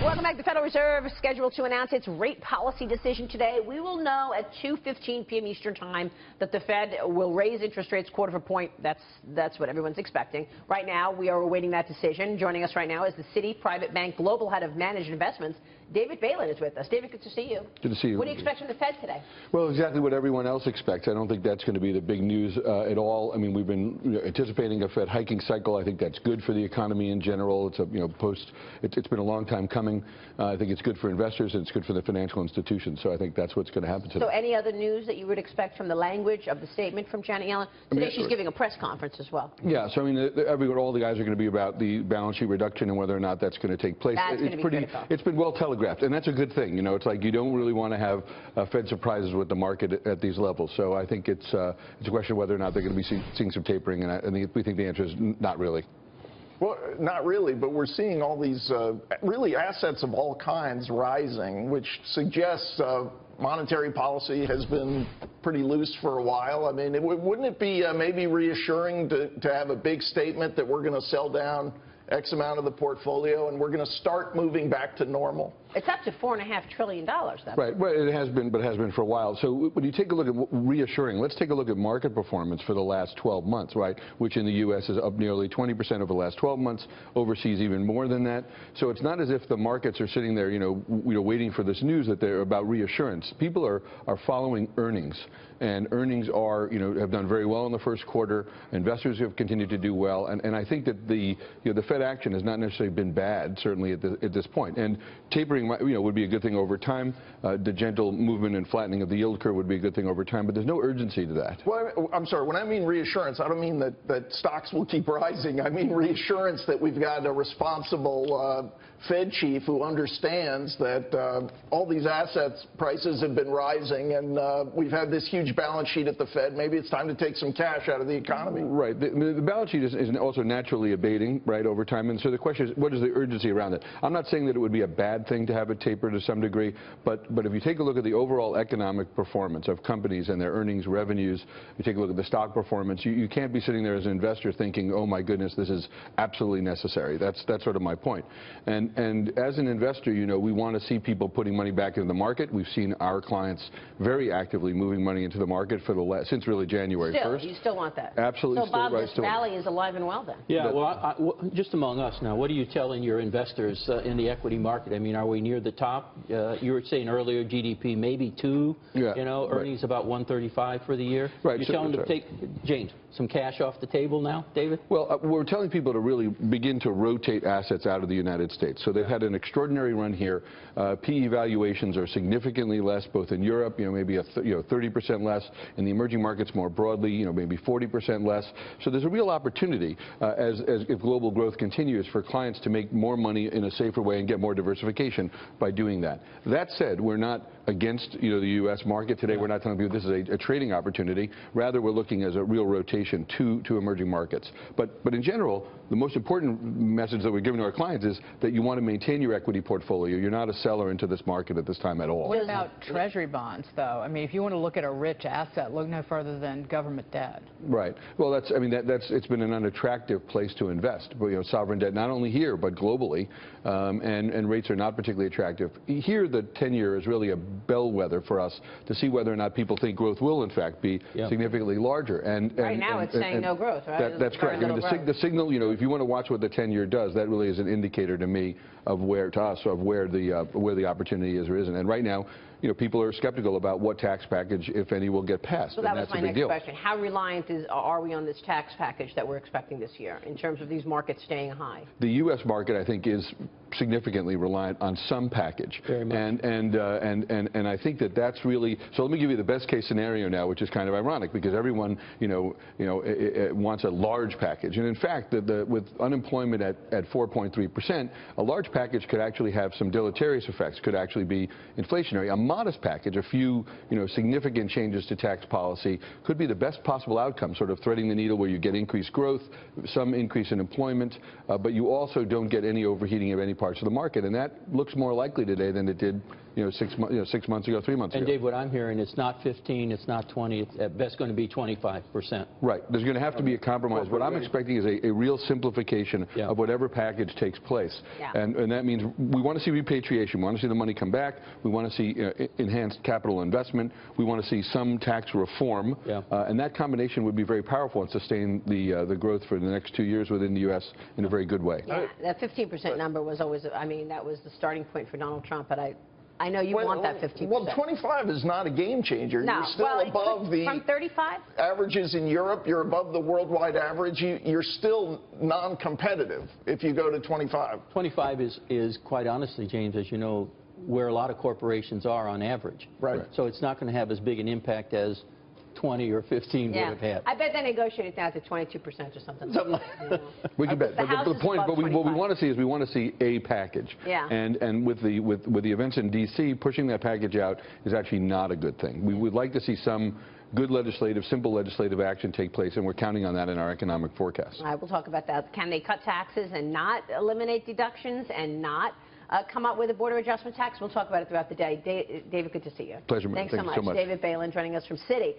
Welcome back. The Federal Reserve is scheduled to announce its rate policy decision today. We will know at 2:15 p.m. Eastern Time that the Fed will raise interest rates quarter of a point. That's what everyone's expecting. Right now, we are awaiting that decision. Joining us right now is the Citi Private Bank Global Head of Managed Investments. David Bailin is with us. David, good to see you. Good to see you. What do you expect from the Fed today? Well, exactly what everyone else expects. I don't think that's going to be the big news at all. I mean, we've been anticipating a Fed hiking cycle. I think that's good for the economy in general. It's it's been a long time coming. I think it's good for investors and it's good for the financial institutions. So I think that's what's going to happen today. So any other news that you would expect from the language of the statement from Janet Yellen? Today she's giving a press conference as well. Yeah, so I mean, all the guys are going to be about the balance sheet reduction and whether or not that's going to take place. That's going to be critical. It's been well telegraphed, and that's a good thing. You know, it's like you don't really want to have Fed surprises with the market at these levels. So I think it's a question of whether or not they're going to be seeing some tapering, and we think the answer is not really. Well, not really, but we're seeing all these really assets of all kinds rising, which suggests monetary policy has been pretty loose for a while. I mean, wouldn't it be maybe reassuring to have a big statement that we're going to sell down X amount of the portfolio and we're going to start moving back to normal? It's up to $4.5 trillion. Right. Well, it has been, but it has been for a while. So when you take a look at reassuring, let's take a look at market performance for the last 12 months, right, which in the U.S. is up nearly 20% over the last 12 months, overseas even more than that. So it's not as if the markets are sitting there, waiting for this news that they're about reassurance. People are following earnings, and earnings have done very well in the first quarter. Investors have continued to do well, and I think that the Fed action has not necessarily been bad, certainly at this point. And tapering, would be a good thing over time. The gentle movement and flattening of the yield curve would be a good thing over time, but there's no urgency to that. Well, I'm sorry. When I mean reassurance, I don't mean that stocks will keep rising. I mean reassurance that we've got a responsible Fed chief who understands that all these assets prices have been rising, and we've had this huge balance sheet at the Fed. Maybe it's time to take some cash out of the economy. Right. The balance sheet is also naturally abating, right, over time. And so the question is, what is the urgency around it? I'm not saying that it would be a bad thing to have a taper to some degree, but if you take a look at the overall economic performance of companies and their earnings, revenues, you take a look at the stock performance, you can't be sitting there as an investor thinking, oh my goodness, this is absolutely necessary. That's sort of my point. And as an investor, we want to see people putting money back into the market. We've seen our clients very actively moving money into the market since really January 1st. You still want that? Absolutely. So Bob, this rally is alive and well then? Yeah, well, just among us now, what are you telling your investors in the equity market? I mean, are we near the top? You were saying earlier GDP maybe 2, earnings about 135 for the year. Right. You're telling them to take, James, some cash off the table now, David? Well, we're telling people to really begin to rotate assets out of the United States. So they've had an extraordinary run here. PE valuations are significantly less, both in Europe, maybe 30% less, in the emerging markets more broadly, maybe 40% less. So there's a real opportunity if global growth continues for clients to make more money in a safer way and get more diversification by doing that. That said, we're not against the U.S. market today. We're not telling people this is a trading opportunity. Rather, we're looking as a real rotation to emerging markets. But in general, the most important message that we're giving to our clients is that you want to maintain your equity portfolio. You're not a seller into this market at this time at all. What about Treasury bonds, though? I mean, if you want to look at a rich asset, look no further than government debt. Right. Well, it's been an unattractive place to invest. But, sovereign debt, not only here but globally, and rates are not particularly attractive. Here, the 10-year is really a bellwether for us to see whether or not people think growth will, in fact, be significantly larger. And right now, it's saying no growth, right? That's correct. I mean, the signal, if you want to watch what the 10-year does, that really is an indicator to me of where the opportunity is or isn't. And right now, people are skeptical about what tax package, if any, will get passed. So that was my next question. How reliant are we on this tax package that we're expecting this year in terms of these markets staying high? The U.S. market, I think, is significantly reliant on some package. Very much. And I think that's really, so let me give you the best case scenario now, which is kind of ironic because everyone, wants a large package. And in fact, with unemployment at 4.3%, a large package could actually have some deleterious effects, could actually be inflationary. A modest package, a few, significant changes to tax policy could be the best possible outcome, sort of threading the needle where you get increased growth, some increase in employment, but you also don't get any overheating of any parts of the market. And that looks more likely today than it did 6 months ago, 3 months ago. And Dave, what I'm hearing, it's not 15, it's not 20, it's at best going to be 25%. Right. There's going to have to be a compromise. What I'm expecting is a real simplification of whatever package takes place. Yeah. And that means we want to see repatriation. We want to see the money come back. We want to see enhanced capital investment. We want to see some tax reform. And that combination would be very powerful and sustain the growth for the next 2 years within the U.S. in a very good way. Yeah, that 15% number was always, I mean, that was the starting point for Donald Trump, but I know you want that 15%. Well, 25 is not a game changer. No. You're still above the from 35 averages in Europe. You're above the worldwide average. You're still non-competitive if you go to 25. 25 is quite honestly, James, as you know, where a lot of corporations are on average. Right. So it's not going to have as big an impact as 20 or 15 would have had. I bet they negotiated down to 22% or something. We can bet. But the point, what we want to see is we want to see a package. Yeah. And with the events in D.C., pushing that package out is actually not a good thing. We would like to see some good simple legislative action take place, and we're counting on that in our economic forecast. All right, we'll talk about that. Can they cut taxes and not eliminate deductions and not come up with a border adjustment tax? We'll talk about it throughout the day. David, good to see you. Pleasure. Thanks so much. David Bailin joining us from Citi.